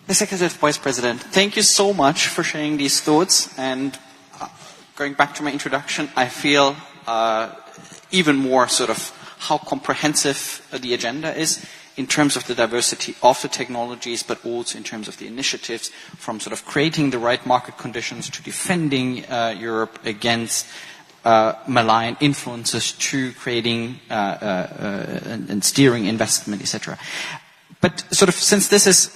Executive Vice President, thank you so much for sharing these thoughts. And going back to my introduction, I feel even more sort of how comprehensive the agenda is in terms of the diversity of the technologies, but also in terms of the initiatives, from sort of creating the right market conditions to defending Europe against malign influences, to creating and steering investment, etc. But sort of, since this is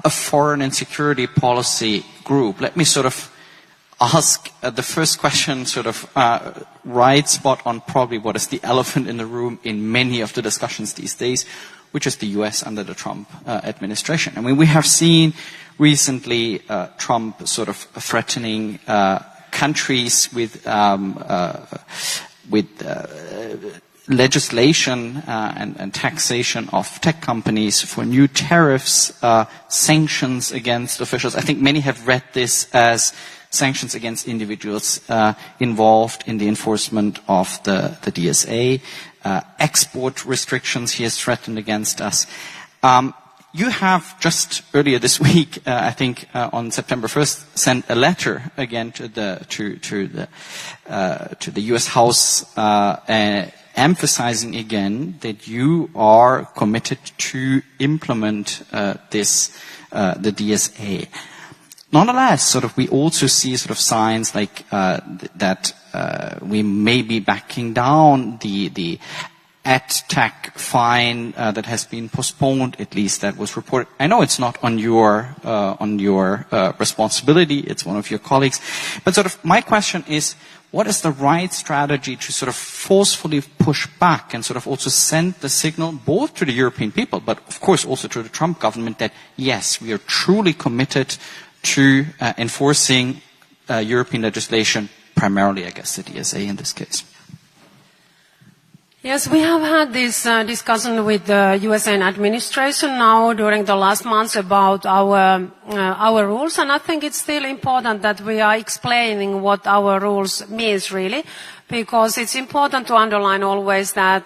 a foreign and security policy group, let me sort of ask the first question, sort of right spot on probably what is the elephant in the room in many of the discussions these days, which is the US under the Trump administration. I mean, we have seen recently Trump sort of threatening countries with legislation and taxation of tech companies for new tariffs, sanctions against officials. I think many have read this as sanctions against individuals involved in the enforcement of the DSA, export restrictions he has threatened against us. You have just earlier this week, I think on September 1st, sent a letter again to the U.S. House, emphasizing again that you are committed to implement the DSA. Nonetheless, sort of, we also see sort of signs like that we may be backing down the AdTech fine that has been postponed, at least that was reported. I know it's not on your responsibility, it's one of your colleagues. But sort of my question is, what is the right strategy to sort of forcefully push back and sort of also send the signal both to the European people, but of course also to the Trump government, that yes, we are truly committed to enforcing European legislation, primarily, I guess, the DSA in this case? Yes, we have had this discussion with the US administration now during the last months about our rules, and I think it's still important that we are explaining what our rules means really, because it's important to underline always that,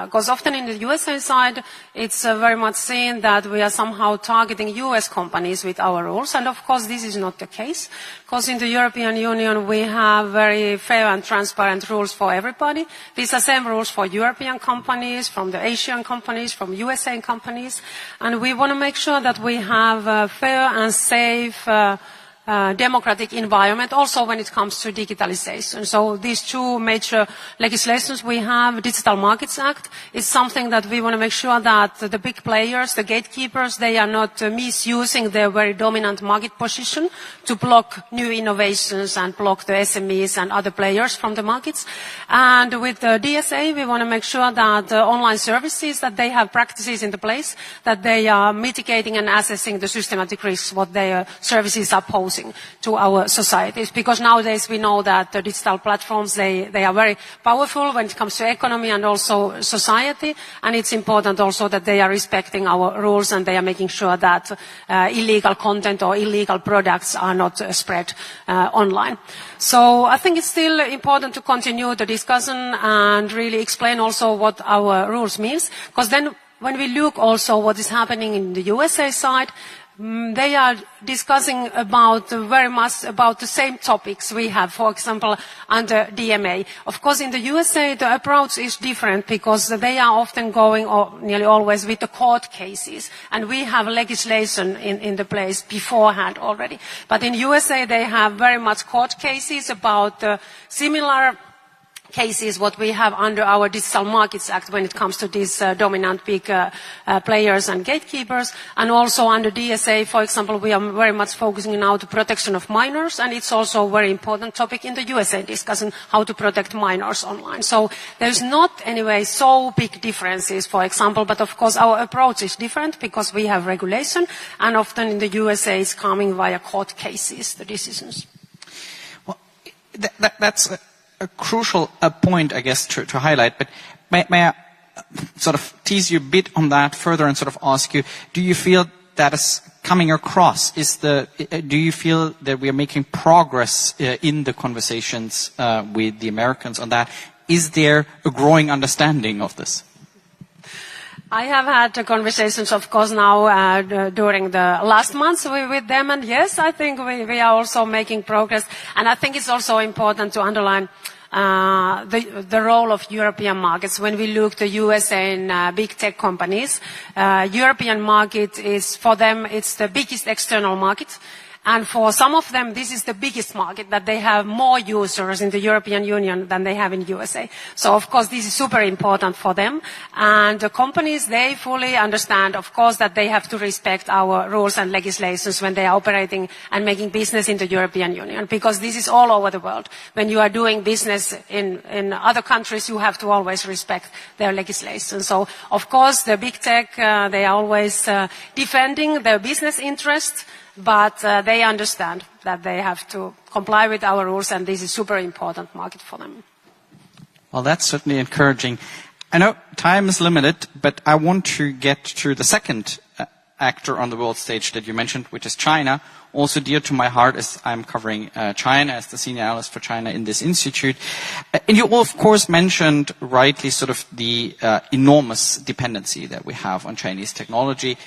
because often in the USA side, it's very much seen that we are somehow targeting US companies with our rules, and of course this is not the case, because in the European Union we have very fair and transparent rules for everybody. These are same rules for European companies, from the Asian companies, from USA companies, and we want to make sure that we have a fair and safe democratic environment also when it comes to digitalization. So these two major legislations we have, Digital Markets Act, is something that we want to make sure that the big players, the gatekeepers, they are not misusing their very dominant market position to block new innovations and block the SMEs and other players from the markets. And with the DSA, we want to make sure that online services, that they have practices in the place, that they are mitigating and assessing the systematic risks what their services are posing to our societies, because nowadays we know that the digital platforms, they are very powerful when it comes to economy and also society, and it's important also that they are respecting our rules and they are making sure that illegal content or illegal products are not spread online. So I think it's still important to continue the discussion and really explain also what our rules means, because then when we look also what is happening in the USA side, they are discussing about very much about the same topics we have, for example, under DMA. Of course, in the USA, the approach is different because they are often going, or nearly always, with the court cases. And we have legislation in the place beforehand already. But in USA, they have very much court cases about similar cases what we have under our Digital Markets Act when it comes to these dominant big players and gatekeepers. And also under DSA, for example, we are very much focusing now on the protection of minors, and it's also a very important topic in the USA discussion, how to protect minors online. So there's not anyway so big differences, for example, but of course our approach is different because we have regulation, and often in the USA it's coming via court cases, the decisions. Well, that's a crucial point, I guess, to highlight, but may I sort of tease you a bit on that further and sort of ask you, do you feel that is coming across? Do you feel that we are making progress in the conversations with the Americans on that? Is there a growing understanding of this? I have had conversations, of course, now during the last months with them, and yes, I think we are also making progress. And I think it's also important to underline the role of European markets. When we look to USA and big tech companies, European market is, for them, it's the biggest external market. And for some of them, this is the biggest market, that they have more users in the European Union than they have in USA. So, of course, this is super important for them. And the companies, they fully understand, of course, that they have to respect our rules and legislations when they are operating and making business in the European Union, because this is all over the world. When you are doing business in other countries, you have to always respect their legislation. So, of course, the big tech, they are always defending their business interests, but they understand that they have to comply with our rules, and this is a super important market for them. Well, that's certainly encouraging. I know time is limited, but I want to get to the second actor on the world stage that you mentioned, which is China. Also dear to my heart, as I'm covering China as the senior analyst for China in this institute. And you, of course, mentioned rightly sort of the enormous dependency that we have on Chinese technology,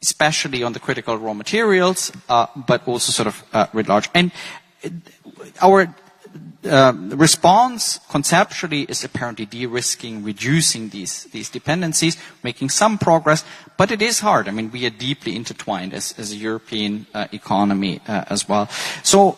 especially on the critical raw materials, but also sort of writ large. And our response conceptually is apparently de-risking, reducing these dependencies, making some progress, but it is hard. I mean, we are deeply intertwined as a European economy as well. So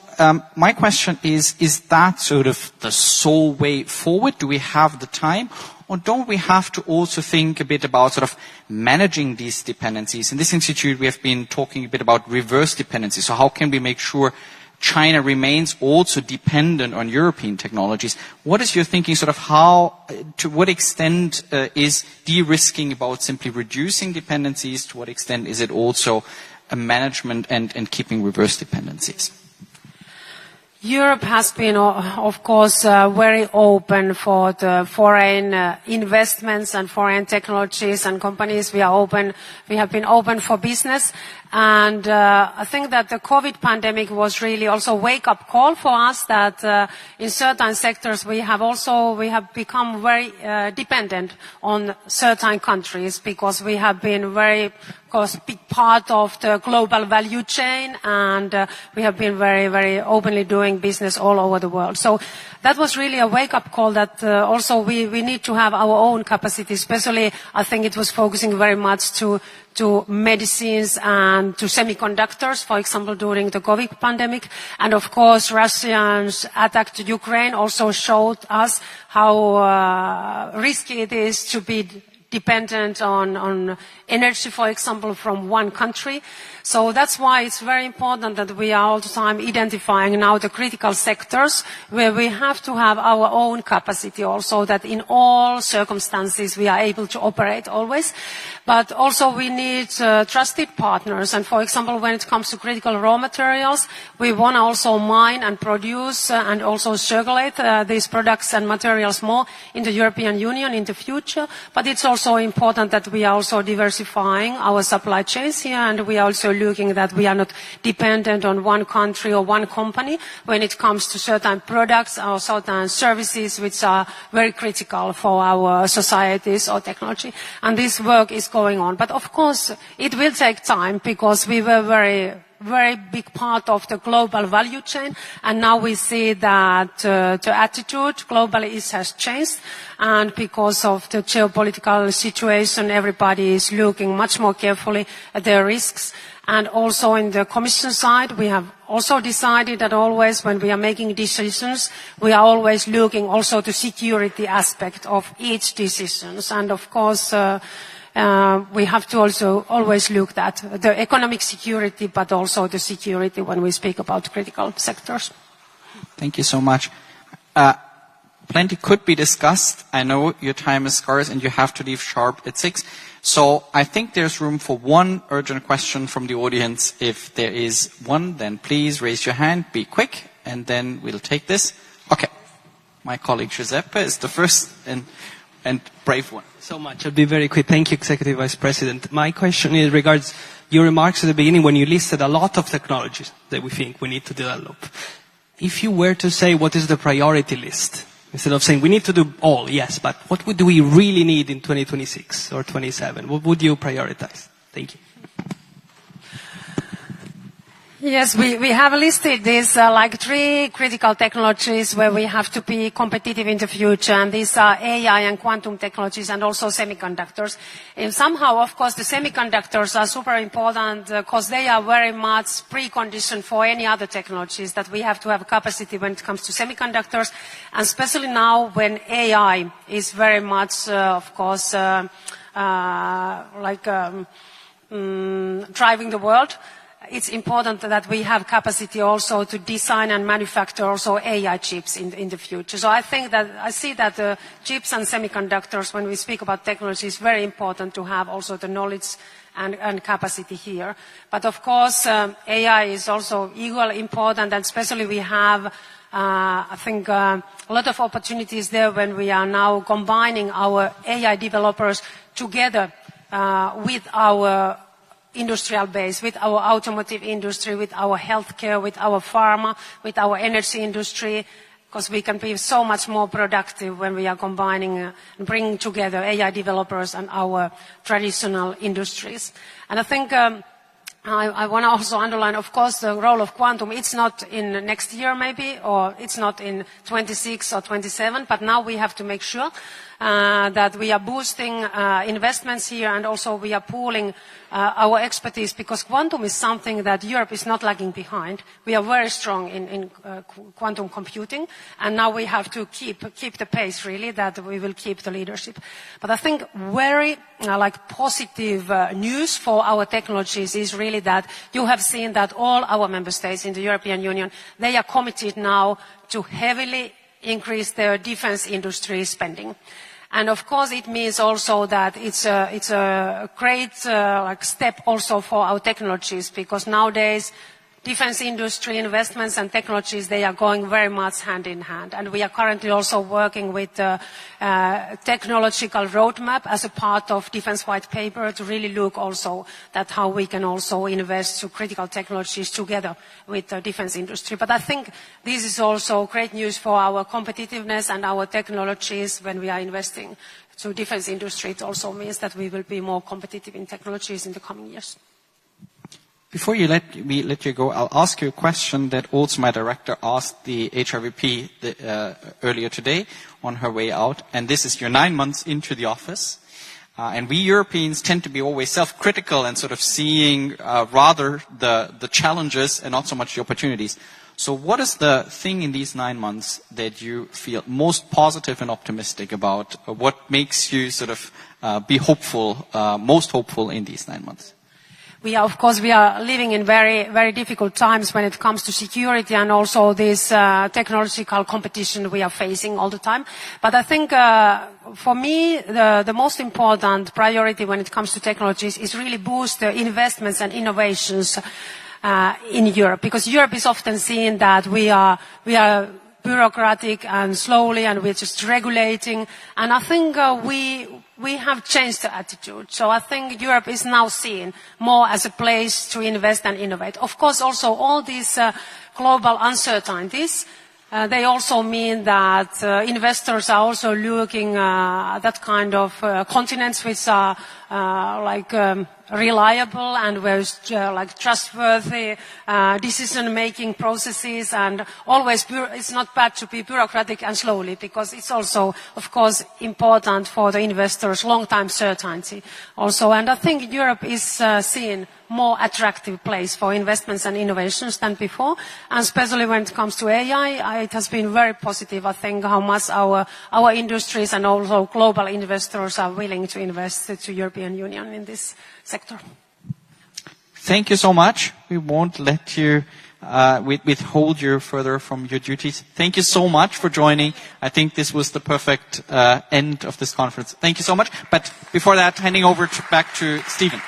my question is that sort of the sole way forward? Do we have the time? Or don't we have to also think a bit about sort of managing these dependencies? In this institute, we have been talking a bit about reverse dependency. So how can we make sure China remains also dependent on European technologies? What is your thinking, sort of how, to what extent is de-risking about simply reducing dependencies? To what extent is it also a management and keeping reverse dependencies? Europe has been, of course, very open for the foreign investments and foreign technologies and companies. We have been open for business. And I think that the COVID pandemic was really also a wake-up call for us, that in certain sectors we have become very dependent on certain countries, because we have been very, of course, big part of the global value chain, and we have been very, very openly doing business all over the world. So that was really a wake-up call that also we need to have our own capacity, especially I think it was focusing very much to medicines and to semiconductors, for example, during the COVID pandemic. And of course, Russia's attack to Ukraine also showed us how risky it is to be dependent on energy, for example, from one country. So that's why it's very important that we are all the time identifying now the critical sectors where we have to have our own capacity also, that in all circumstances we are able to operate always. But also we need trusted partners. And for example, when it comes to critical raw materials, we want to also mine and produce and also circulate these products and materials more in the European Union in the future. But it's also important that we are also diversifying our supply chains here, and we are also looking that we are not dependent on one country or one company when it comes to certain products or certain services which are very critical for our societies or technology. And this work is going on. But of course, it will take time, because we were very big part of the global value chain, and now we see that the attitude globally has changed, and because of the geopolitical situation, everybody is looking much more carefully at their risks. And also in the Commission side, we have also decided that always when we are making decisions, we are always looking also to security aspect of each decision. And of course, we have to also always look at the economic security, but also the security when we speak about critical sectors. Thank you so much. Plenty could be discussed. I know your time is scarce and you have to leave sharp at 6. So I think there's room for one urgent question from the audience. If there is one, then please raise your hand, be quick, and then we'll take this. Okay. My colleague Giuseppe is the first and brave one. So much. I'll be very quick. Thank you, Executive Vice President. My question is regards your remarks at the beginning when you listed a lot of technologies that we think we need to develop. If you were to say what is the priority list, Instead of saying we need to do all, yes, but what do we really need in 2026 or 27? What would you prioritize? Thank you. Yes, we have listed these like 3 critical technologies where we have to be competitive in the future, and these are AI and quantum technologies and also semiconductors. And somehow, of course, the semiconductors are super important because they are very much precondition for any other technologies, that we have to have capacity when it comes to semiconductors, and especially now when AI is very much, of course, driving the world. It's important that we have capacity also to design and manufacture also AI chips in the future. So I see that chips and semiconductors, when we speak about technology, is very important to have also the knowledge and capacity here. But of course, AI is also equally important, and especially we have, I think, a lot of opportunities there when we are now combining our AI developers together with our industrial base, with our automotive industry, with our healthcare, with our pharma, with our energy industry, because we can be so much more productive when we are combining and bringing together AI developers and our traditional industries. And I think I want to also underline, of course, the role of quantum. It's not in next year maybe, or it's not in 26 or 27, but now we have to make sure that we are boosting investments here, and also we are pooling our expertise, because quantum is something that Europe is not lagging behind. We are very strong in quantum computing, and now we have to keep the pace, really, that we will keep the leadership. But I think very positive news for our technologies is really that you have seen that all our member states in the European Union, they are committed now to heavily increase their defense industry spending. And of course it means also that it's a great step also for our technologies, because nowadays defense industry investments and technologies, they are going very much hand in hand. And we are currently also working with the technological roadmap as a part of defense white paper to really look also at how we can also invest to critical technologies together with the defense industry. But I think this is also great news for our competitiveness and our technologies when we are investing to defense industry. It also means that we will be more competitive in technologies in the coming years. Before you let you go, I'll ask you a question that also my director asked the HRVP earlier today on her way out. And this is, you're 9 months into the office. And we Europeans tend to be always self-critical and sort of seeing rather the challenges and not so much the opportunities. So what is the thing in these 9 months that you feel most positive and optimistic about? What makes you sort of be hopeful, most hopeful in these 9 months? We are living in very, very difficult times when it comes to security and also this technological competition we are facing all the time. But I think for me, the most important priority when it comes to technologies is really boost the investments and innovations in Europe, because Europe is often seen that we are bureaucratic and slowly, and we're just regulating. And I think we have changed the attitude. So I think Europe is now seen more as a place to invest and innovate. Of course, also all these global uncertainties, they also mean that investors are also looking at that kind of continents which are reliable and with trustworthy decision-making processes, and always it's not bad to be bureaucratic and slowly, because it's also, of course, important for the investors, long-time certainty also. And I think Europe is seen more attractive place for investments and innovations than before, and especially when it comes to AI, it has been very positive, I think, how much our industries and also global investors are willing to invest to European Union in this sector. Thank you so much. We won't let you withhold you further from your duties. Thank you so much for joining. I think this was the perfect end of this conference. Thank you so much. But before that, handing over back to Stephen.